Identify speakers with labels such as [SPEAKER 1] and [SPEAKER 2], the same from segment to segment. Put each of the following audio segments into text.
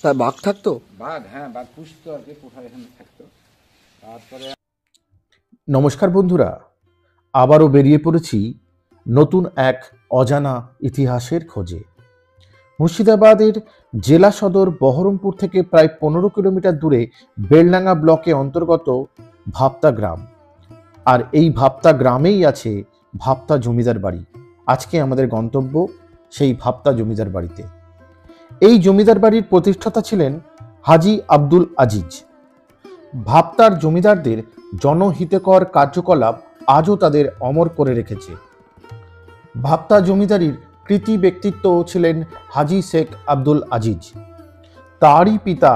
[SPEAKER 1] তার বাঘ থাকতো?
[SPEAKER 2] বাঘ, হ্যাঁ, বাঘ পুষতো আর কি, কোথায় এখানে থাকতো। তারপরে
[SPEAKER 3] নমস্কার বন্ধুরা, আবারও বেরিয়ে পড়েছি নতুন এক অজানা ইতিহাসের খোঁজে। মুর্শিদাবাদের জেলা সদর বহরমপুর থেকে প্রায় 15 কিলোমিটার দূরে বেলডাঙ্গা ব্লকে অন্তর্গত ভাপ্তা গ্রাম। আর এই ভাপ্তা গ্রামেই আছে ভাপ্তা জমিদার বাড়ি। আজকে আমাদের গন্তব্য সেই ভাপ্তা জমিদার বাড়িতে। এই জমিদার বাড়ির প্রতিষ্ঠাতা ছিলেন হাজী আব্দুল আজিজ। ভাপ্তার জমিদারদের জনহিতকর কার্যকলাপ আজও তাদের অমর করে রেখেছে। ভাপ্তা জমিদারির কৃতি ব্যক্তিত্ব ছিলেন হাজী শেখ আব্দুল আজিজ। তারই পিতা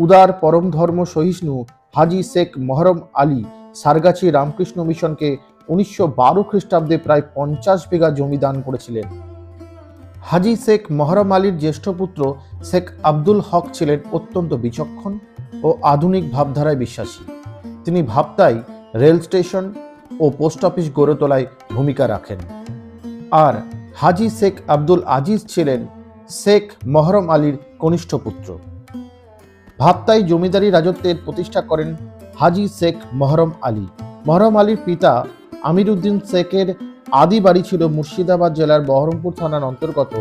[SPEAKER 3] উদার পরম ধর্ম সহিষ্ণু হাজী শেখ মহরম আলী সারগাছি রামকৃষ্ণ মিশনকে 1912 খ্রিস্টাব্দে প্রায় 50 বিঘা জমি দান করেছিলেন। হাজী শেখ মহরম আলীর জ্যেষ্ঠ পুত্র শেখ আব্দুল হক ছিলেন অত্যন্ত বিচক্ষণ ও আধুনিক ভাবধারায় বিশ্বাসী। তিনি ভাপ্তায় রেল স্টেশন ও পোস্ট অফিস গড়ে তোলায় ভূমিকা রাখেন। আর হাজী শেখ আব্দুল আজিজ ছিলেন শেখ মহরম আলীর কনিষ্ঠ পুত্র। ভাপ্তায় জমিদারি রাজত্বের প্রতিষ্ঠা করেন হাজী শেখ মহরম আলী। মহরম আলীর পিতা আমির উদ্দিন শেখের আদি বাড়ি ছিল মুর্শিদাবাদ জেলার বহরমপুর থানার অন্তর্গত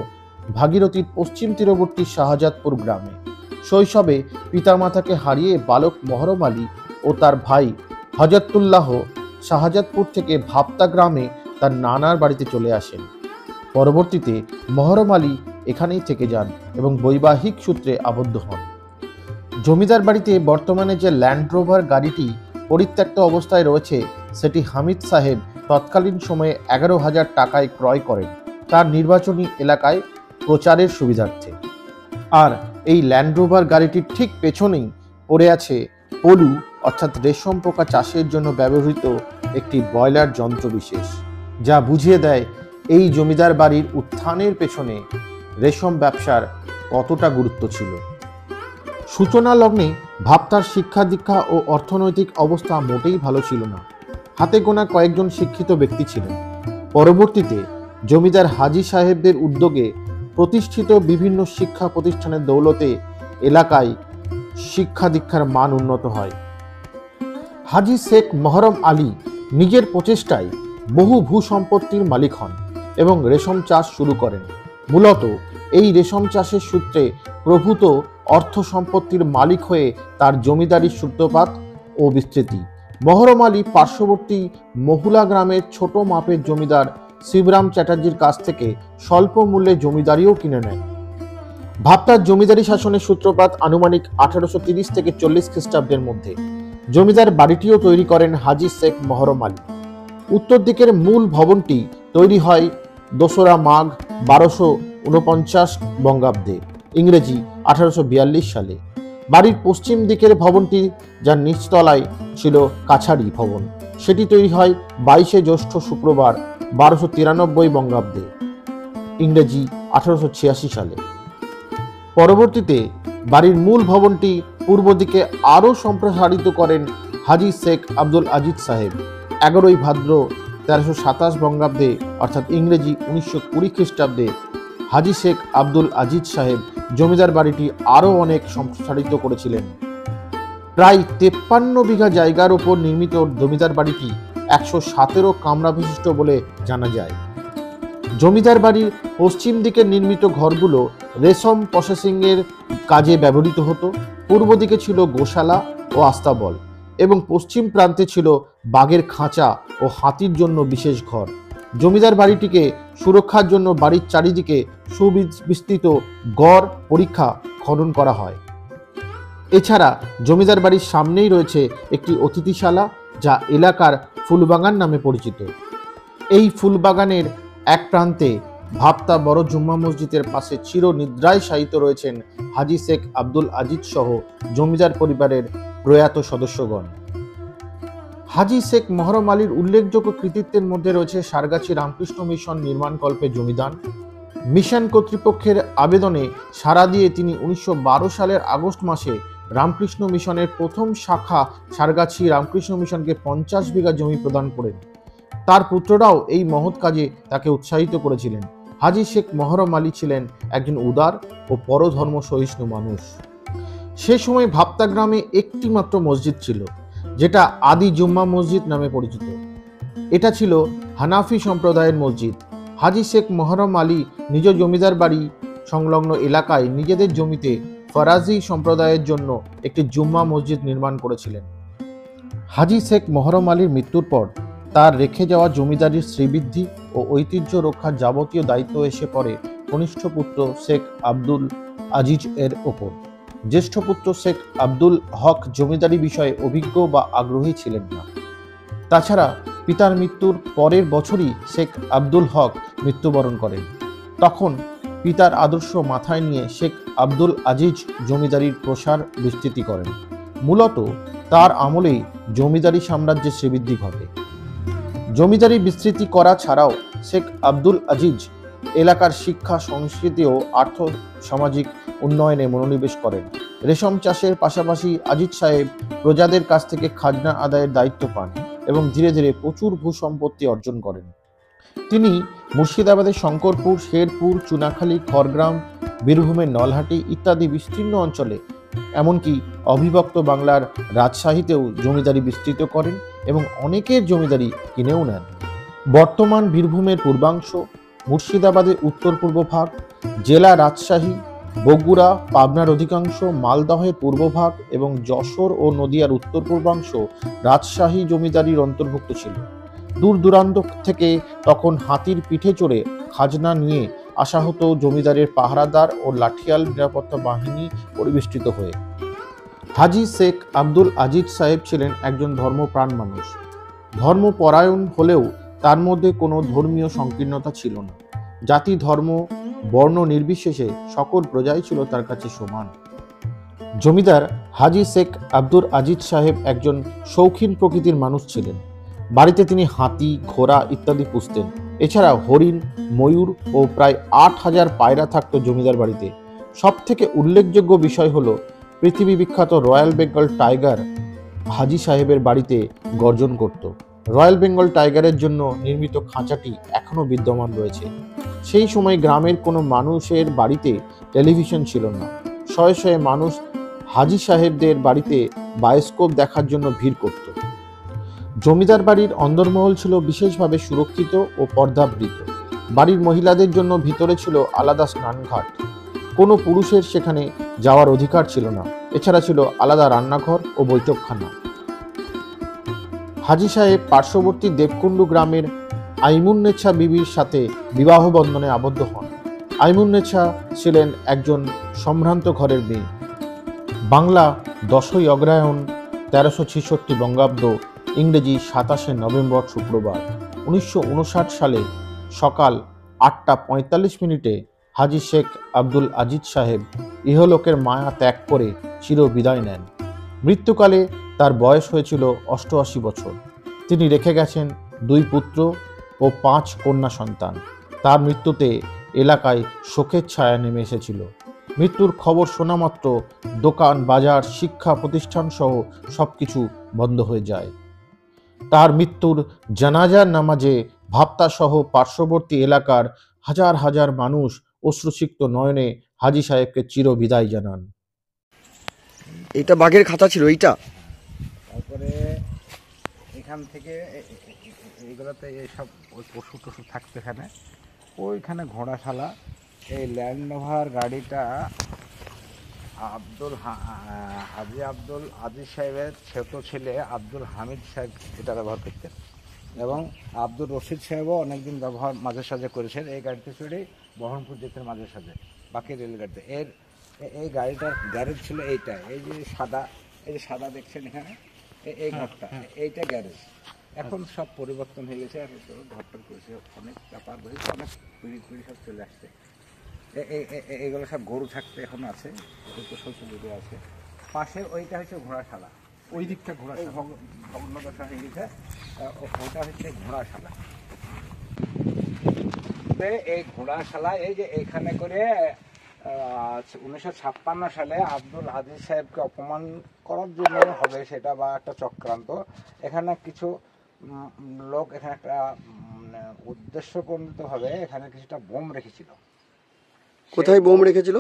[SPEAKER 3] ভাগীরথীর পশ্চিম তীরবর্তী শাহজাদপুর গ্রামে। শৈশবে পিতামাতাকে হারিয়ে বালক মহরম আলী ও তার ভাই হযরতুল্লাহ শাহজাদপুর থেকে ভাপ্তা গ্রামে তার নানার বাড়িতে চলে আসেন। পরবর্তীতে মহরম আলী এখানেই থেকে যান এবং বৈবাহিক সূত্রে আবদ্ধ হন। জমিদার বাড়িতে বর্তমানে যে ল্যান্ড রোভার গাড়িটি পরিত্যক্ত অবস্থায় রয়েছে, সেটি হামিদ সাহেব তৎকালীন সময়ে 11,000 টাকায় ক্রয় করেন তার নির্বাচনী এলাকায় প্রচারের সুবিধার্থে। আর এই ল্যান্ড রোভার গাড়িটির ঠিক পেছনেই পড়ে আছে পলু অর্থাৎ রেশম পোকা চাষের জন্য ব্যবহৃত একটি বয়লার যন্ত্র বিশেষ, যা বুঝিয়ে দেয় এই জমিদার বাড়ির উত্থানের পেছনে রেশম ব্যবসার কতটা গুরুত্ব ছিল। সূচনা লগ্নে ভাপ্তার শিক্ষা দীক্ষা ও অর্থনৈতিক অবস্থা মোটেই ভালো ছিল না। হাতে গোনা কয়েকজন শিক্ষিত ব্যক্তি ছিলেন। পরবর্তীতে জমিদার হাজী সাহেবদের উদ্যোগে প্রতিষ্ঠিত বিভিন্ন শিক্ষা প্রতিষ্ঠানের দৌলতে এলাকায় শিক্ষা দীক্ষার মান উন্নত হয়। হাজী শেখ মহরম আলী নিজের প্রচেষ্টায় বহু ভূ সম্পত্তির মালিক হন এবং রেশম চাষ শুরু করেন। মূলত এই রেশম চাষের সূত্রে প্রভূত অর্থ সম্পত্তির মালিক হয়ে তার জমিদারির সূত্রপাত ও বিস্তৃতি। মহরম আলী পার্শ্ববর্তী মহুলা গ্রামের ছোট মাপের জমিদার শিবরাম চ্যাটার্জির কাছ থেকে স্বল্প মূল্যে জমিদারিও কিনে নেন। ভাপ্তার জমিদারি শাসনের সূত্রপাত আনুমানিক 1830 থেকে 40 খ্রিস্টাব্দের মধ্যে। জমিদার বাড়িটিও তৈরি করেন হাজী শেখ মহরম আলী। উত্তর দিকের মূল ভবনটি তৈরি হয় 2রা মাঘ 1249 বঙ্গাব্দে, ইংরেজি 1842 সালে। বাড়ির পশ্চিম দিকের ভবনটি, যার নিচতলায় ছিল কাছারি ভবন, সেটি তৈরি হয় 22শে জ্যৈষ্ঠ শুক্রবার 1293 বঙ্গাব্দে, ইংরেজি 1886 সালে। পরবর্তীতে বাড়ির মূল ভবনটি পূর্ব দিকে আরও সম্প্রসারিত করেন হাজী শেখ আব্দুল আজিজ সাহেব 11ই ভাদ্র 1327 বঙ্গাব্দে, অর্থাৎ ইংরেজি 1920 খ্রিস্টাব্দে। হাজী শেখ আব্দুল আজিজ সাহেব জমিদার বাড়িটি আরও অনেক সম্প্রসারিত করেছিলেন। প্রায় 53 বিঘা জায়গার উপর নির্মিত জমিদার বাড়িটি 117 কামরা বিশিষ্ট বলে জানা যায়। জমিদার বাড়ির পশ্চিম দিকে নির্মিত ঘরগুলো রেশম প্রসেসিংয়ের কাজে ব্যবহৃত হতো। পূর্ব দিকে ছিল গোশালা ও আস্তাবল এবং পশ্চিম প্রান্তে ছিল বাঘের খাঁচা ও হাতির জন্য বিশেষ ঘর। জমিদার বাড়িটিকে সুরক্ষার জন্য বাড়ির চারিদিকে সুবিস্তৃত গড় পরীক্ষা খনন করা হয়। এছাড়া জমিদার বাড়ির সামনেই রয়েছে একটি অতিথিশালা, যা এলাকার ফুলবাগান নামে পরিচিত। এই ফুলবাগানের এক প্রান্তে ভাপ্তা বড় জুম্মা মসজিদের পাশে চিরনিদ্রায় শায়িত রয়েছেন হাজী শেখ আব্দুল আজিজ সহ জমিদার পরিবারের প্রয়াত সদস্যগণ। হাজী শেখ মহরম আলীর উল্লেখযোগ্য কৃতিত্বের মধ্যে রয়েছে সারগাছি রামকৃষ্ণ মিশন নির্মাণকল্পে জমিদান। মিশন কর্তৃপক্ষের আবেদনে সাড়া দিয়ে তিনি 1912 সালের আগস্ট মাসে রামকৃষ্ণ মিশনের প্রথম শাখা সারগাছি রামকৃষ্ণ মিশনকে 50 বিঘা জমি প্রদান করেন। তার পুত্ররাও এই মহৎ কাজে তাকে উৎসাহিত করেছিলেন। হাজী শেখ মহরম আলী ছিলেন একজন উদার ও পরধর্ম সহিষ্ণু মানুষ। সে সময় ভাপ্তা গ্রামে একটি মাত্র মসজিদ ছিল, যেটা আদি জুম্মা মসজিদ নামে পরিচিত। এটা ছিল হানাফি সম্প্রদায়ের মসজিদ। হাজী শেখ মহরম আলী নিজ জমিদার বাড়ি সংলগ্ন এলাকায় নিজেদের জমিতে ফরাজি সম্প্রদায়ের জন্য একটি জুম্মা মসজিদ নির্মাণ করেছিলেন। হাজী শেখ মহরম আলীর মৃত্যুর পর তার রেখে যাওয়া জমিদারির শ্রীবৃদ্ধি ও ঐতিহ্য রক্ষার যাবতীয় দায়িত্ব এসে পড়ে কনিষ্ঠ পুত্র শেখ আব্দুল আজিজ এর ওপর। জ্যেষ্ঠ পুত্র শেখ আব্দুল হক জমিদারি বিষয়ে অভিজ্ঞ বা আগ্রহী ছিলেন না। তাছাড়া পিতার মৃত্যুর পরের বছরই শেখ আব্দুল হক মৃত্যুবরণ করেন। তখন পিতার আদর্শ মাথায় নিয়ে শেখ আব্দুল আজিজ জমিদারির প্রসার বিস্তৃতি করেন। মূলত তার আমলেই জমিদারি সাম্রাজ্যের শ্রীবৃদ্ধি ঘটে। জমিদারি বিস্তৃতি করা ছাড়াও শেখ আব্দুল আজিজ এলাকার শিক্ষা, সংস্কৃতি ও আর্থ সামাজিক উন্নয়নে মনোনিবেশ করেন। রেশম চাষের পাশাপাশি আজিজ সাহেব প্রজাদের কাছ থেকে খাজনা আদায়ের দায়িত্ব পান এবং ধীরে ধীরে প্রচুর ভূসম্পত্তি অর্জন করেন। তিনি মুর্শিদাবাদের শঙ্করপুর, শেরপুর, চুনাখালী, খড়গ্রাম, বীরভূমের নলহাটি ইত্যাদি বিস্তীর্ণ অঞ্চলে, এমনকি অবিভক্ত বাংলার রাজশাহীতেও জমিদারি বিস্তৃত করেন এবং অনেকের জমিদারি কিনেও নেন। বর্তমান বীরভূমের পূর্বাংশ, মুর্শিদাবাদের উত্তর পূর্ব ভাগ, জেলা রাজশাহী, বগুড়া, পাবনার অধিকাংশ, মালদহের পূর্বভাগ এবং যশোর ও নদিয়ার উত্তর পূর্বাংশ রাজশাহী জমিদারির অন্তর্ভুক্ত ছিল। দূর দূরান্ত থেকে তখন হাতির পিঠে চড়ে খাজনা নিয়ে আসা হতো জমিদারের পাহারাদার ও লাঠিয়াল নিরাপত্তা বাহিনী পরিবেষ্টিত হয়ে। হাজী শেখ আব্দুল আজিজ সাহেব ছিলেন একজন ধর্মপ্রাণ মানুষ। ধর্মপরায়ণ হলেও তার মধ্যে কোনো ধর্মীয় সংকীর্ণতা ছিল না। জাতি, ধর্ম, বর্ণ নির্বিশেষে সকল প্রজাই ছিল তার কাছে সমান। জমিদার হাজী শেখ আব্দুল আজিজ সাহেব একজন শৌখিন প্রকৃতির মানুষ ছিলেন। বাড়িতে তিনি হাতি, ঘোড়া ইত্যাদি পুষতেন। এছাড়া হরিণ, ময়ূর ও প্রায় ৮,০০০ পায়রা থাকত জমিদার বাড়িতে। সব থেকে উল্লেখযোগ্য বিষয় হলো পৃথিবী বিখ্যাত রয়্যাল বেঙ্গল টাইগার হাজী সাহেবের বাড়িতে গর্জন করত। রয়্যাল বেঙ্গল টাইগারের জন্য নির্মিত খাঁচাটি এখনো বিদ্যমান রয়েছে। সেই সময় গ্রামের কোনো মানুষের বাড়িতে টেলিভিশন ছিল না। শয়ে শয়ে মানুষ হাজী সাহেবদের বাড়িতে বায়োস্কোপ দেখার জন্য ভিড় করত। জমিদার বাড়ির অন্দরমহল ছিল বিশেষভাবে সুরক্ষিত ও পর্দাবৃত। বাড়ির মহিলাদের জন্য ভিতরে ছিল আলাদা স্নানঘাট। কোনো পুরুষের সেখানে যাওয়ার অধিকার ছিল না। এছাড়া ছিল আলাদা রান্নাঘর ও বৈঠকখানা। হাজী সাহেব পার্শ্ববর্তী দেবকুণ্ডু গ্রামের আইমুন্নেছা বিবির সাথে বিবাহ বন্ধনে আবদ্ধ হন। আইমুন্নেছা ছিলেন একজন সম্ভ্রান্ত ঘরের মেয়ে। বাংলা 10ই অগ্রহায়ণ 1366 বঙ্গাব্দ, ইংরেজি 27শে নভেম্বর শুক্রবার 1959 সালে সকাল 8টা 45 মিনিটে হাজী শেখ আব্দুল আজিজ সাহেব ইহলোকের মায়া ত্যাগ করে চির বিদায় নেন। মৃত্যুকালে তার বয়স হয়েছিল 88 বছর। তিনি রেখে গেছেন 2 পুত্র ও 5 কন্যা সন্তান। তার মৃত্যুতে এলাকায় শোকের ছায়া নেমে এসেছিল। মৃত্যুর খবর শোনা মাত্র দোকান, বাজার, শিক্ষা প্রতিষ্ঠান সহ সবকিছু বন্ধ হয়ে যায়। তার মৃত্যুর জানাজার নামাজে ভাপ্তা সহ পার্শ্ববর্তী এলাকার হাজার হাজার মানুষ অশ্রুসিক্ত নয়নে হাজী সাহেবকে চির বিদায় জানান।
[SPEAKER 1] এটা বাঘের খাঁচা ছিল এইটা।
[SPEAKER 2] তারপরে এখান থেকে এইগুলোতে এইসব ওই পশু টশু থাকতো এখানে। ওইখানে ঘোড়াশালা, এই ল্যান্ড রোভার গাড়িটা হাজী আব্দুল আজিজ সাহেবের ছোট ছেলে আব্দুল হামিদ সাহেব এটা ব্যবহার করতেন এবং আব্দুল রশিদ সাহেবও অনেকদিন ব্যবহার মাঝে সাঝে করেছেন। এই গাড়িতে চড়েই বহরমপুর যেতেন মাঝে সাঝে, বাকি রেলগাড়িতে। এই গাড়িটার গ্যারেজ ছিল এইটা, এই যে সাদা দেখছেন এখানে, এই ঘরটা, এইটা গ্যারেজ। এখন সব পরিবর্তন হয়ে গেছে, আর ঘরটার করেছে অনেক ব্যাপার হয়েছে, অনেক পিড়ি সব চলে আসছে। এইগুলো সব গরু থাকতে এখন আছে, শৌচালয় আছে। পাশে ওইটা হচ্ছে ঘোড়াশালা, ওই দিকটা ভগ্নদশা হয়ে গেছে, ওটা হচ্ছে ঘোড়াশালা। এই ঘোড়াশালা এই যে এইখানে করে 1956 সালে আব্দুল আজিজ সাহেবকে অপমান করার জন্য হবে সেটা, বা একটা চক্রান্ত। এখানে কিছু লোক এখানে একটা উদ্দেশ্য প্রণীত ভাবে এখানে কিছুটা বোম রেখেছিল।
[SPEAKER 1] কোথায় বোম রেখেছিল,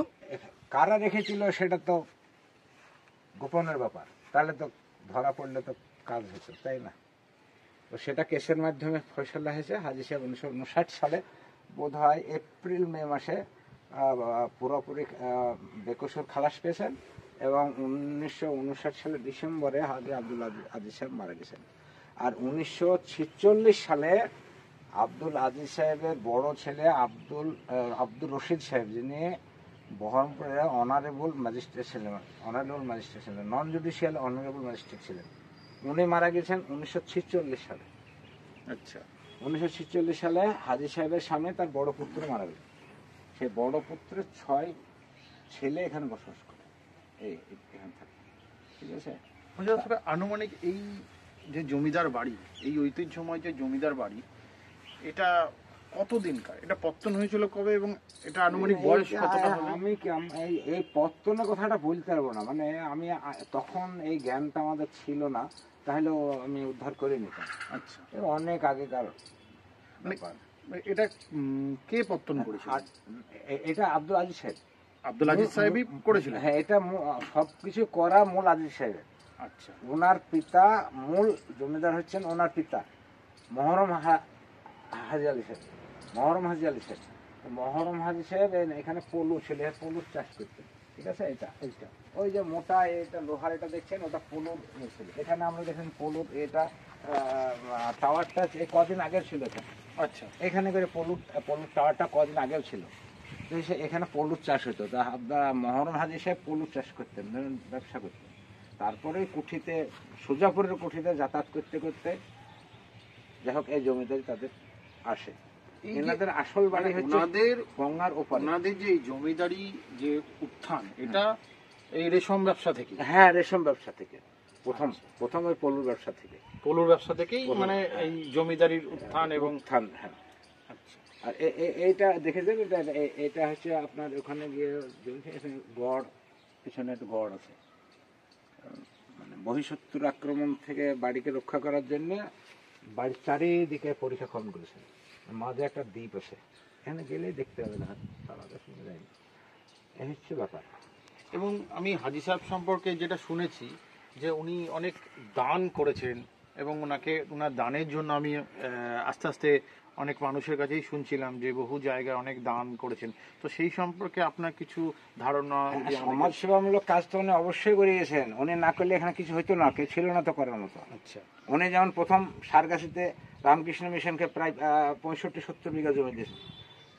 [SPEAKER 2] কারা রেখেছিল সেটা তো গোপনের ব্যাপার, তাহলে তো ধরা পড়লে তো কাজ হতো, তাই না? তো সেটা কেসের মাধ্যমে ফয়সালা হয়েছে। হাজী সাহেব 1959 সালে বোধ হয় এপ্রিল মে মাসে পুরোপুরি বেকসুর খালাস পেয়েছেন এবং 1959 সালে ডিসেম্বরে হাজী আব্দুল আজিজ সাহেব মারা গেছেন। আর 1946 সালে আব্দুল আজিজ সাহেবের বড় ছেলে আব্দুর রশিদ সাহেব, যিনি বহরমপুরের অনারেবল ম্যাজিস্ট্রেট ছিলেন, নন জুডিশিয়াল অনারেবল ম্যাজিস্ট্রেট ছিলেন, উনি মারা গেছেন 1946 সালে।
[SPEAKER 3] আচ্ছা,
[SPEAKER 2] 1946 সালে হাজী সাহেবের সামনে তার বড় পুত্র মারা গেল। সেই বড় পুত্রের 6 ছেলে এখানে বসবাস করে, এখানে থাকে, ঠিক আছে?
[SPEAKER 3] আনুমানিক এই যে জমিদার বাড়ি, এই ঐতিহ্যময় যে জমিদার বাড়ি, এটা কতদিনকার? এটা পত্তন হয়েছিল কবে এবং এটা আনুমানিক বয়স কতটা হবে?
[SPEAKER 2] আমি এই পত্তনের কথাটা বলতে পারবো না, মানে আমি তখন এই জ্ঞানটা আমাদের ছিল না, তাহলেও আমি উদ্ধার করে নিতাম।
[SPEAKER 3] আচ্ছা,
[SPEAKER 2] অনেক আগেকার ব্যাপার।
[SPEAKER 3] এটা কে পত্তন করেছিল?
[SPEAKER 2] এটা আব্দুল আজিজ সাহেব।
[SPEAKER 3] আব্দুল আজিজ সাহেবই করেছিলেন?
[SPEAKER 2] হ্যাঁ, এটা সবকিছু করা মূল আজিজ সাহেবের।
[SPEAKER 3] আচ্ছা,
[SPEAKER 2] ওনার পিতা মূল জমিদার হচ্ছেন ওনার পিতা মহরম হাজী আলী সাহেব। মহরম হাজী সাহেব এখানে পলু ছিল, পলুর চাষ করতেন, ঠিক আছে? এইটা ওই যে মোটা এটা লোহার এটা দেখছেন, ওটা পলুর ছিল। এখানে আমরা দেখেন পলুর এটা টাওয়ারটা কদিন আগেও ছিল এখানে।
[SPEAKER 3] আচ্ছা,
[SPEAKER 2] এখানে করে পলুর টাওয়ারটা কদিন আগেও ছিল। তো এখানে পলুর চাষ হতো। তা মহরম হাজী সাহেব পলুর চাষ করতেন, ব্যবসা করতেন। তারপরে কুঠিতে, সুজাপুরের কুঠিতে যাতায়াত করতে করতে যাই হোক এই জমিদারি তাদের আসে। এনাদের আসল বাড়ি হচ্ছে গঙ্গার ওপারে।
[SPEAKER 3] ওনাদের যে জমিদারি যে উত্থান, এটা এই রেশম ব্যবসা থেকে?
[SPEAKER 2] হ্যাঁ, রেশম ব্যবসা থেকে প্রথম ওই পলুর ব্যবসা থেকে।
[SPEAKER 3] পলুর ব্যবসা থেকেই মানে এই জমিদারির উত্থান এবং
[SPEAKER 2] উত্থান। হ্যাঁ। আর এইটা দেখেছেন, এটা হচ্ছে আপনার ওখানে গিয়ে গড়, পিছনে একটা গড় আছে, মানে বহিঃশত্রুর আক্রমণ থেকে বাড়িকে রক্ষা করার জন্য বাড়ির চারিদিকে পরীক্ষা খনন করেছেন। মাঝে একটা দ্বীপ আছে, এখানে গেলেই দেখতে হবে না, তারা শুনে যায়নি। এই হচ্ছে ব্যাপার।
[SPEAKER 3] এবং আমি হাজী সাহেব সম্পর্কে যেটা শুনেছি যে উনি অনেক দান করেছেন এবং ওনার দানের জন্য আমি আস্তে আস্তে অনেক মানুষের কাছেই শুনছিলাম যে বহু জায়গায় অনেক দান করেছেন। তো সেই সম্পর্কে আপনার কিছু ধারণা?
[SPEAKER 2] সমাজ সেবামূলক কাজ তো উনি অবশ্যই করে গেছেন। উনি না করলে এখানে কিছু হইতো না, কেউ ছিল না তো করার মতো।
[SPEAKER 3] আচ্ছা,
[SPEAKER 2] উনি যেমন প্রথম সারগাছিতে রামকৃষ্ণ মিশনকে প্রায় 65-70 বিঘা জমি দিয়েছেন।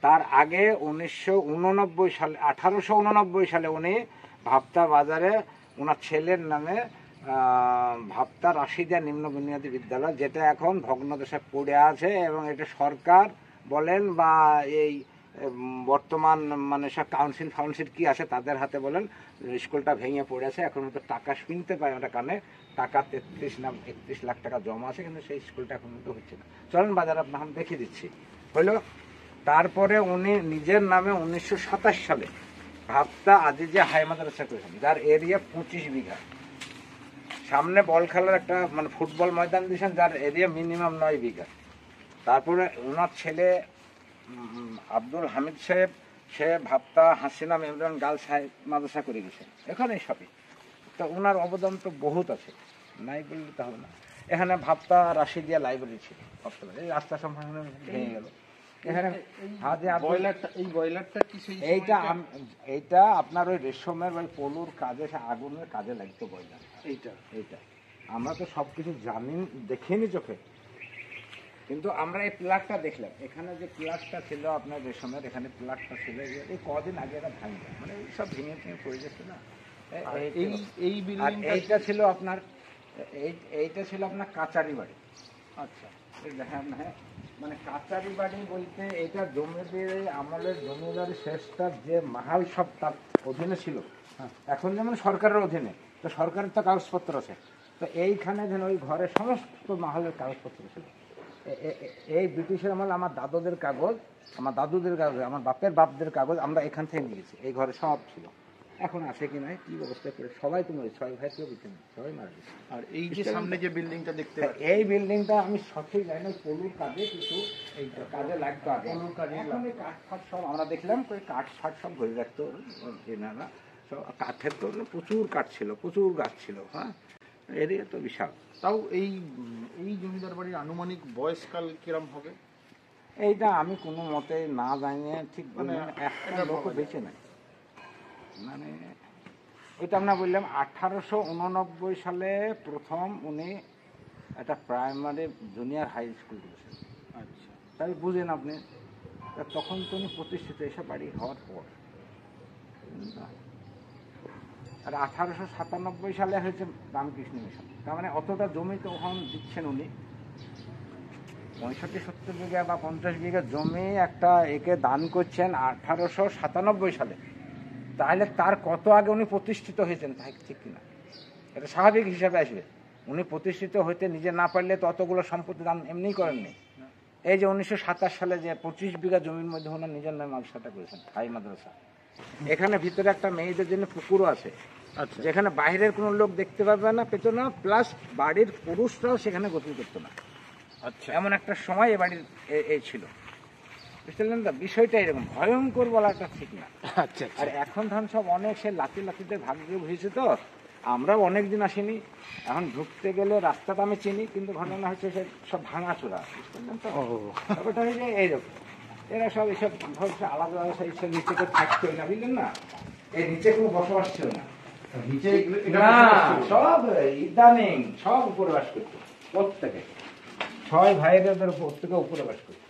[SPEAKER 2] তার আগে 1889 সালে উনি ভাপ্তা বাজারে ওনার ছেলের নামে ভাপ্তা রাশিদিয়া নিম্ন বুনিয়াদী বিদ্যালয়, যেটা এখন ভগ্নদশায় পড়ে আছে, এবং এটা সরকার বলেন বা এই বর্তমান মানে সব কাউন্সিল কি আছে তাদের হাতে বলেন, স্কুলটা ভেঙে পড়ে আছে। এখন তো টাকা শুনতে পাই ওটা কানে, টাকা 31 লাখ টাকা জমা আছে, কিন্তু সেই স্কুলটা এখন তো হচ্ছে না। চলেন বাজার আপনার দেখিয়ে দিচ্ছি। হইলো তারপরে উনি নিজের নামে 1927 সালে ভাপ্তা আজিজিয়া হাই মাদ্রাসা করেছেন, যার এরিয়া 25 বিঘা। সামনে বল খেলার একটা মানে ফুটবল ময়দান দিয়েছেন, যার এরিয়া মিনিমাম 9 বিঘা। তারপরে ওনার ছেলে আব্দুল হামিদ সাহেব, সে ভাপ্তা হাসিনা মেমোরিয়াল গার্লস হাই মাদ্রাসা করে গেছেন, এখানে সবই। তো ওনার অবদান তো বহুত আছে, নাই বললে তো হবে না। এখানে ভাপ্তা রাশিদিয়া লাইব্রেরি ছিল, এই রাস্তা সম্পর্কে ভেঙে গেল। এখানে এইটা আপনার ওই রেশমের ওই পলুর কাজে, আগুনের কাজে লাগতো বয়লার। এইটা আমরা তো সবকিছু জানি, দেখিনি চোখে, কিন্তু আমরা এই প্লাগটা দেখলাম। এখানে যে প্লাগটা ছিল আপনার রেশমের, এখানে প্লাগটা ছিল এই কদিন আগে এটা ভাঙবে, মানে সব ভেঙে পড়ে গেছে না। এইটা ছিল আপনার কাচারি বাড়ি। আচ্ছা, হ্যাঁ, মানে কাচারি বাড়ি বলতে এটা জমিদারি আমলের জমিদারি শেষটা যে মাহাল সব তার অধীনে ছিল, এখন যেমন সরকারের অধীনে, তো সরকারের তো কাগজপত্র আছে। তো এইখানে যেন ওই ঘরে সমস্ত মাহালের কাগজপত্র ছিল। এই ব্রিটিশের আমল আমার দাদুদের কাগজ, আমার বাপদের কাগজ আমরা এখান থেকে নিয়েছি, এই ঘরে সব ছিল। এখন আছে কি নাই, কি ব্যবস্থা করে, সবাই তো মরে, 6 ভাই কেউ বেঁচে নেই, সবাই মারা গেছে।
[SPEAKER 3] আর এই যে সামনে যে বিল্ডিংটা দেখতে,
[SPEAKER 2] এই বিল্ডিংটা আমি সঠিক জানি না, পলুর কাজে কিছু কাজে লাগতো আগে। এখন এই কাঠ ফাট সব আমরা দেখলাম, কাঠ ফাট সব ভরে রাখতো এনারা, তো কাঠের তো প্রচুর কাঠ ছিল, প্রচুর গাছ ছিল। হ্যাঁ, এরিয়া তো বিশাল।
[SPEAKER 3] তাও এই এই জমিদার বাড়ির আনুমানিক বয়সকাল কিরম হবে?
[SPEAKER 2] এইটা আমি কোনো মতে না জানিয়ে ঠিক
[SPEAKER 3] মানে
[SPEAKER 2] একটা লোক বেঁচে নাই। মানে এটা আমরা বললাম 1889 সালে প্রথম উনি একটা প্রাইমারি জুনিয়র হাই স্কুল করেছেন।
[SPEAKER 3] আচ্ছা,
[SPEAKER 2] তাই বুঝেন আপনি, তখন তো উনি প্রতিষ্ঠিত এসব বাড়ি হওয়ার পর। আর 1897 সালে হয়েছে রামকৃষ্ণ মিশন। তার মানে অতটা জমি তখন দিচ্ছেন উনি, 65-70 বিঘা বা 50 বিঘা জমি একটা একে দান করছেন 1897 সালে। তাহলে তার কত আগে উনি প্রতিষ্ঠিত হয়েছেন তাই ঠিক কিনা, এটা স্বাভাবিক হিসাবে আসবে। উনি প্রতিষ্ঠিত হইতে নিজে না পারলে তো অতগুলো সম্পত্তি দান এমনিই করেননি। এই যে 1927 সালে যে 25 বিঘা জমির মধ্যে ওনার নিজের নামে মাদ্রাসাটা করেছেন, হাই মাদ্রাসা। এখানে ভিতরে একটা মেয়েদের জন্য পুকুরও আছে,
[SPEAKER 3] আচ্ছা,
[SPEAKER 2] যেখানে বাইরের কোনো লোক দেখতে পাবে না, পেত না, প্লাস বাড়ির পুরুষরাও সেখানে গোসল করতো না।
[SPEAKER 3] আচ্ছা,
[SPEAKER 2] এমন একটা সময় এ বাড়ির এই ছিল, বুঝলেন তো? বিষয়টা এরকম ভয়ঙ্কর বলাটা ঠিক না।
[SPEAKER 3] আচ্ছা।
[SPEAKER 2] আর এখন ধরুন সব অনেক সে লাতিতে ভাগ্যে হয়েছে, তো আমরাও অনেক দিন আসিনি। এখন ঢুকতে গেলে রাস্তাটা আমি চিনি, কিন্তু ঘটনা হচ্ছে সে সব ভাঙাচোরা, বুঝলেন তো? ব্যাপারটা হয়েছে এইরকম, এরা সব এইসব ধরছে আলাদা আলাদা এইসব নিচে কেউ থাকতোই না, বুঝলেন না? এই নিচে কোনো বসবাস ছিল না,
[SPEAKER 3] নিচে
[SPEAKER 2] না সব ইদানিং সব উপরে বাস করতো, প্রত্যেকে 6 ভাইয়ের প্রত্যেকে উপরে বাস করতো।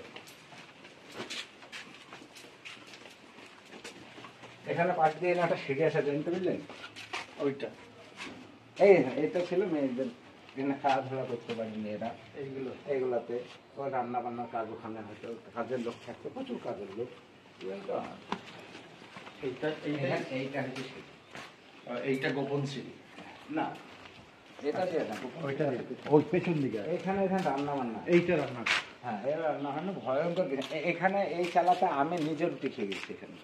[SPEAKER 2] এখানে পাশ দিয়ে একটা সিঁড়ি আসা, জানতে বুঝলেন?
[SPEAKER 3] ওইটা
[SPEAKER 2] এইটা ছিল মেয়েদের, এখানে খেলাধুলা করতে পারি মেয়েরা। এইগুলাতে ওই রান্না বান্নার কাজ, ওখানে হয়তো কাজের লোক থাকতো, প্রচুর কাজের লোক।
[SPEAKER 3] এইটা গোপন সিঁড়ি
[SPEAKER 2] না, এটা দিয়ে না,
[SPEAKER 3] ওইটা ওই পেছন দিকে
[SPEAKER 2] এখানে রান্না বান্না,
[SPEAKER 3] এইটা রান্না।
[SPEAKER 2] হ্যাঁ এর রান্না বান্না ভয়ঙ্কর। এখানে এই চালাতে আমি নিজে রুটি খেয়ে গেছি এখানে,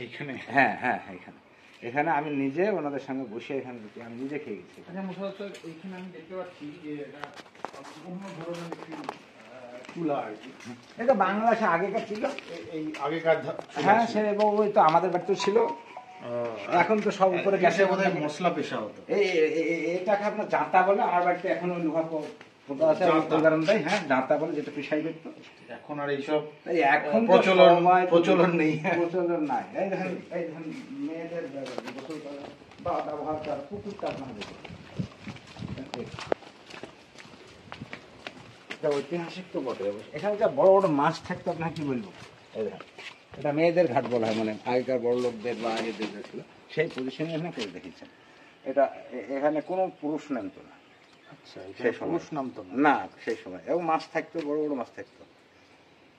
[SPEAKER 3] এইখানে।
[SPEAKER 2] হ্যাঁ হ্যাঁ, এখানে আমি নিজে ওনাদের সঙ্গে বসে এখানে রুটি আমি নিজে খেয়ে গেছি।
[SPEAKER 3] আচ্ছা মুশারফ স্যার, এইখানে আমি দেখতে পাচ্ছি যে এটা অন্য ধরনের একটি চুলা আর কি।
[SPEAKER 2] এটা বাংলাদেশে আগেকার ছিল,
[SPEAKER 3] এই আগেকার
[SPEAKER 2] হ্যাঁ সে ওই তো আমাদের বাড়িতেও ছিল। এখন তো সব উপরে
[SPEAKER 3] গ্যাসে বোধহয় মশলা পেশা হতো।
[SPEAKER 2] এটাকে আপনার জাঁতা বলে, আমার বাড়িতে এখন ওই লোহা পোতা আছে, উদাহরণটাই, হ্যাঁ জাঁতা বলে, যেটা পিসাই করতো।
[SPEAKER 3] এখন আর এইসব
[SPEAKER 2] এখন
[SPEAKER 3] প্রচলন নেই,
[SPEAKER 2] প্রচলন নাই। এই দেখেন মেয়েদের গোসল করা বা ব্যবহার করা পুকুরটা আপনার দেখুন, এটা ঐতিহাসিক তো বটে। এখানে যা বড় বড় মাছ থাকতো, আপনার কি বলবো, এই দেখেন এটা মেয়েদের ঘাট বলা হয়, মানে আগেকার বড় লোকদের বা আগেদের ছিল সেই পজিশনে এখানে করে দেখেছেন। এটা এখানে কোনো পুরুষ নামতো না।
[SPEAKER 3] আচ্ছা,
[SPEAKER 2] সেই
[SPEAKER 3] পুরুষ নামতো
[SPEAKER 2] না সেই সময়, এবং মাছ থাকতো, বড় বড় মাছ থাকতো।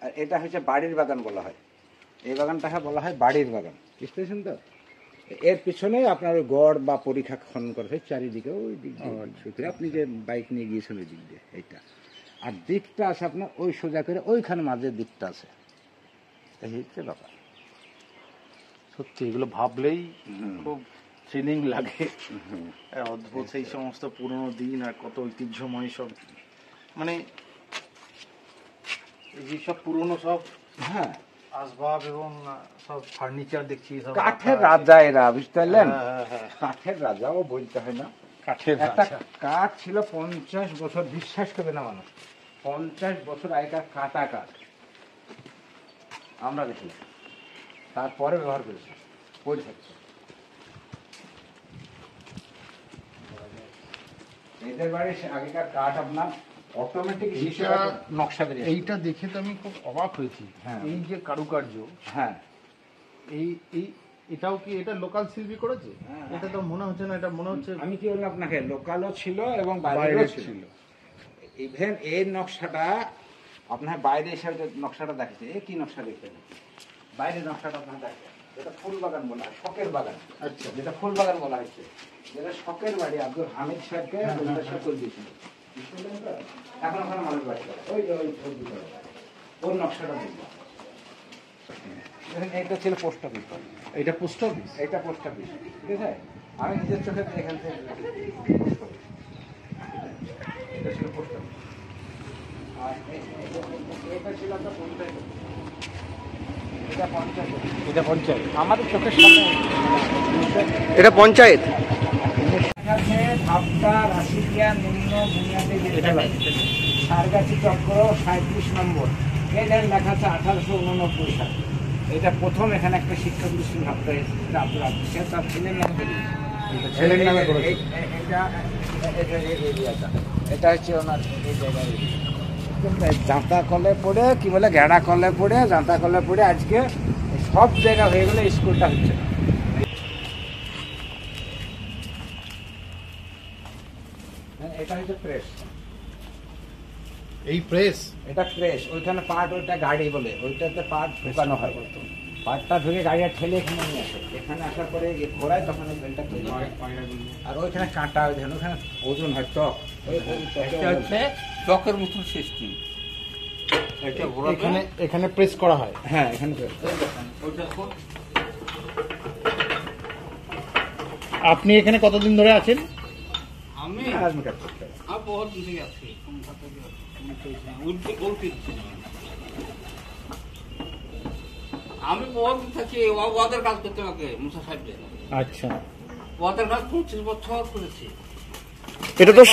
[SPEAKER 2] আর এটা হচ্ছে বাড়ির বাগান বলা হয়, এই বাগানটাকে বলা হয় বাড়ির বাগান, বুঝতে পেরেছেন তো? এর পিছনে আপনার ওই গড় বা পরীক্ষা খনন করা হয় চারিদিকে, ওই দিক দিয়ে আপনি যে বাইক নিয়ে গিয়েছেন ওই দিক দিয়ে এইটা। আর দিকটা আছে আপনার ওই সোজা করে ওইখানে মাঝের দিকটা আছে, এই হচ্ছে ব্যাপার।
[SPEAKER 3] সত্যি এগুলো ভাবলেই খুব থ্রিলিং লাগে, অদ্ভুত সেই সমস্ত পুরনো দিন আর কত ঐতিহ্যময় সব, মানে এই যে সব পুরনো সব
[SPEAKER 2] হ্যাঁ
[SPEAKER 3] আসবাব এবং সব ফার্নিচার দেখছি সব
[SPEAKER 2] কাঠের রাজা এরা, বুঝতে পারলেন?
[SPEAKER 3] হ্যাঁ।
[SPEAKER 2] কাঠের রাজাও বলতে হয় না,
[SPEAKER 3] কাঠের
[SPEAKER 2] একটা কাঠ ছিল 50 বছর, বিশ্বাস করবে না মানুষ, 50 বছর আগেকার কাটা কাঠ আমরা দেখি, তারপরে ব্যবহার করেছি, পড়ে থাকছে। এদের বাড়ির আগেকার কাঠ আপনার অটোমেটিক নকশা বেরিয়ে,
[SPEAKER 3] এইটা দেখে তো আমি খুব অবাক হয়েছি।
[SPEAKER 2] হ্যাঁ।
[SPEAKER 3] এই যে কারুকার্য,
[SPEAKER 2] হ্যাঁ
[SPEAKER 3] এই এই এটাও কি এটা লোকাল শিল্পী করেছে?
[SPEAKER 2] হ্যাঁ।
[SPEAKER 3] এটা তো মনে হচ্ছে না, এটা মনে হচ্ছে
[SPEAKER 2] আমি কি বললাম আপনাকে, লোকালও ছিল এবং বাইরেও ছিল। ইভেন এই নকশাটা আপনার বাইরে হিসাবে যে নকশাটা দেখেছে, এ কি নকশা দেখতে বাইরে নকশাটা আপনার দেখে, যেটা ফুল বাগান বলা হয়, শখের বাগান।
[SPEAKER 3] আচ্ছা,
[SPEAKER 2] যেটা ফুল বাগান বলা হচ্ছে, যেটা শখের বাড়ি আব্দুল হামিদ সাহেবকে করে দিয়েছিল, এখন ওখানে মানুষ বাড়ি করে, ওই যে ওই ওর নকশাটা দেখবো। এইটা ছিল পোস্ট অফিস,
[SPEAKER 3] এটা পোস্ট অফিস,
[SPEAKER 2] এইটা পোস্ট অফিস, ঠিক আছে? আমি নিজের চোখে এখান থেকে পোস্ট অফিস, এটা ছিল পোস্ট অফিস, আর এটা ছিল আপনার পঞ্চায়েত। এটা পঞ্চায়েত আমাদের চোখের সামনে।
[SPEAKER 1] এটা পঞ্চায়েত।
[SPEAKER 2] ভাবটা রাশিদিয়া নিম্ন বুনিয়াদী বিদ্যালয় সারগাছি চক্র 37 নম্বর। এই দেখেন লেখা আছে 1889 সালে। এটা প্রথম এখানে একটা শিক্ষা প্রতিষ্ঠান ভাবতে হয়েছে, আব্দুল আজিজ সাহেব তার ছেলের নামে করেছে। এটা হচ্ছে ওনার এই জায়গায় জাঁতা কলে পড়ে কি বলে ঘেড়া কলে পড়ে জাঁতা কলে পড়ে আজকে সব জায়গা হয়ে গেলে স্কুলটা হচ্ছে না। এটা হচ্ছে প্রেস।
[SPEAKER 3] এই প্রেস,
[SPEAKER 2] এটা প্রেস, ওইখানে পাট, ওইটা গাড়ি বলে, ওইটাতে পাট ঢুকানো হয়। পাটটা ঢুকে গাড়িটা ঠেলে এখানে নিয়ে আসে, এখানে আসার পরে ঘোরায় তখন এই বেলটা তৈরি হয়। আর ওইখানে কাঁটা, ওইখানে ওজন হয় চক,
[SPEAKER 4] হচ্ছে চকের মতো সিস্টেম।
[SPEAKER 3] এখানে এখানে প্রেস করা হয়।
[SPEAKER 2] হ্যাঁ এখানে press।
[SPEAKER 3] আপনি এখানে কতদিন ধরে আছেন?
[SPEAKER 4] আমি
[SPEAKER 2] রাজমিটার করতে হবে।
[SPEAKER 4] বহুত দিন থেকে আছি। আমি বহুত দিন থাকি ওদের কাজ করতে আমাকে মুসা সাহেবদের।
[SPEAKER 3] আচ্ছা,
[SPEAKER 4] ওদের কাজ 25 বছর করেছি।
[SPEAKER 1] এটা তো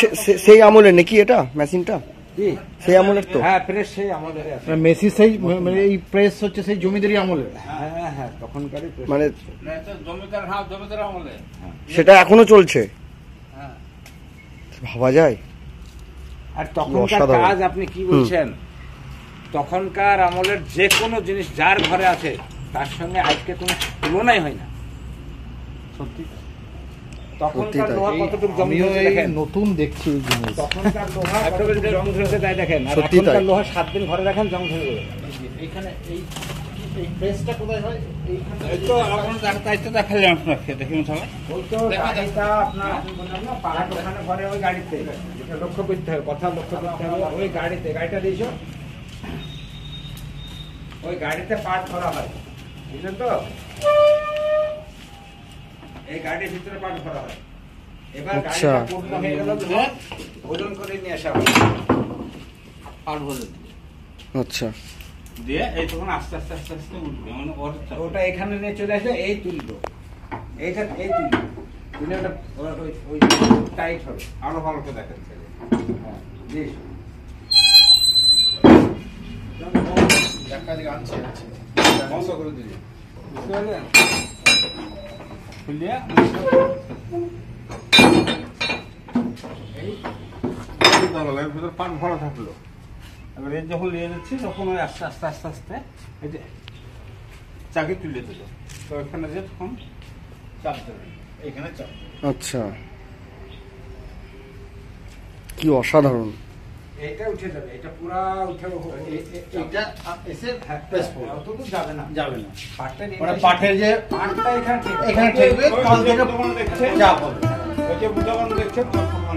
[SPEAKER 1] সেই আমলের নাকি এটা মেশিনটা?
[SPEAKER 2] কি
[SPEAKER 1] সেই আমলের তো?
[SPEAKER 2] হ্যাঁ প্রেস সেই আমাদের আছে।
[SPEAKER 3] মেসি সেই মানে এই প্রেস হচ্ছে সেই জমিদারি আমলের।
[SPEAKER 2] হ্যাঁ হ্যাঁ তখনকারই press।
[SPEAKER 1] মানে
[SPEAKER 4] জমিদার, হ্যাঁ জমিদার আমলে।
[SPEAKER 1] সেটা এখনো চলছে?
[SPEAKER 4] হ্যাঁ
[SPEAKER 1] ভাবা যায়।
[SPEAKER 2] আর তখনকার
[SPEAKER 1] অসাধারণ।
[SPEAKER 2] কাজ আপনি কি বলছেন, তখনকার আমলের যে কোনো জিনিস যার ঘরে আছে তার সঙ্গে আজকে কোনো তুলনাই হয় না।
[SPEAKER 3] সত্যি
[SPEAKER 2] তখনকার
[SPEAKER 1] তাই।
[SPEAKER 2] লোহা কতটুকু জং ধরেছে দেখেন,
[SPEAKER 3] নতুন দেখছি এই জিনিস।
[SPEAKER 2] তখনকার লোহা কতটুকু জং ধরেছে তাই দেখেন। আর
[SPEAKER 1] সত্যি
[SPEAKER 2] এখনকার
[SPEAKER 1] তাই।
[SPEAKER 2] লোহা 7 দিন ঘরে রাখেন জং ধরে যাবে।
[SPEAKER 3] এইখানে এই প্রেসটা কোথায় হয়? এইখানে
[SPEAKER 4] এই তো আপনার দায়িত্ব দেখালাম আপনাকে, দেখুন সবাই।
[SPEAKER 2] ওই তো গাড়িটা আপনার আপনি বললেন না পাড়া ওখানে ঘরে ওই গাড়িতে, যেটা লক্ষ্য করতে হবে, কথা লক্ষ্য করতে হবে। ওই গাড়িতে, গাড়িটা দিয়েছো, ওই গাড়িতে পাট ভরা হয়, বুঝলেন তো? এই গাড়ির ভিতরে পাট ভরা হয়। এবার
[SPEAKER 1] আচ্ছা।
[SPEAKER 2] গাড়িটা পূর্ণ হয়ে গেল, ওজন করে নিয়ে আসা হয়।
[SPEAKER 4] পার বলে
[SPEAKER 1] আচ্ছা,
[SPEAKER 4] দিয়ে এই তখন আস্তে আস্তে আস্তে আস্তে উঠবে, মানে ওর চাপ।
[SPEAKER 2] ওটা এখানে নিয়ে চলে আসে, এই তুলবো, এইটা এই তুলবো, তুলে ওটা ওই টাইট হবে, আরো ভালো করে দেখাচ্ছে। হ্যাঁ জি। বন্ধ করে দিলি, বুঝতে পারলেন?
[SPEAKER 4] খুলিয়ে এই ভিতরে পান ভরা থাকলো। এবার এই যখন নিয়ে যাচ্ছি তখন ওই আস্তে আস্তে আস্তে আস্তে এই যে চাকি তুলে দিল, তো এখানে যে তখন চাপ দেবে, এখানে চাপ দেবে।
[SPEAKER 1] আচ্ছা, কি অসাধারণ।
[SPEAKER 2] এইটা উঠে যাবে, এটা পুরা উঠে
[SPEAKER 3] এটা এসে
[SPEAKER 2] হ্যাঁ,
[SPEAKER 3] প্রেস করবে।
[SPEAKER 2] অতদূর যাবে না,
[SPEAKER 3] যাবে না।
[SPEAKER 2] পাটটা নিয়ে
[SPEAKER 3] মানে
[SPEAKER 2] এসে-
[SPEAKER 3] পাঠের যে
[SPEAKER 2] পাটটা এখানে ঠিক
[SPEAKER 3] এখানে ঠেকবে,
[SPEAKER 4] ওই
[SPEAKER 3] কাল থেকে
[SPEAKER 4] তখন দেখছে
[SPEAKER 3] চাপ হবে।
[SPEAKER 4] ওই যে যখন দেখছে তখন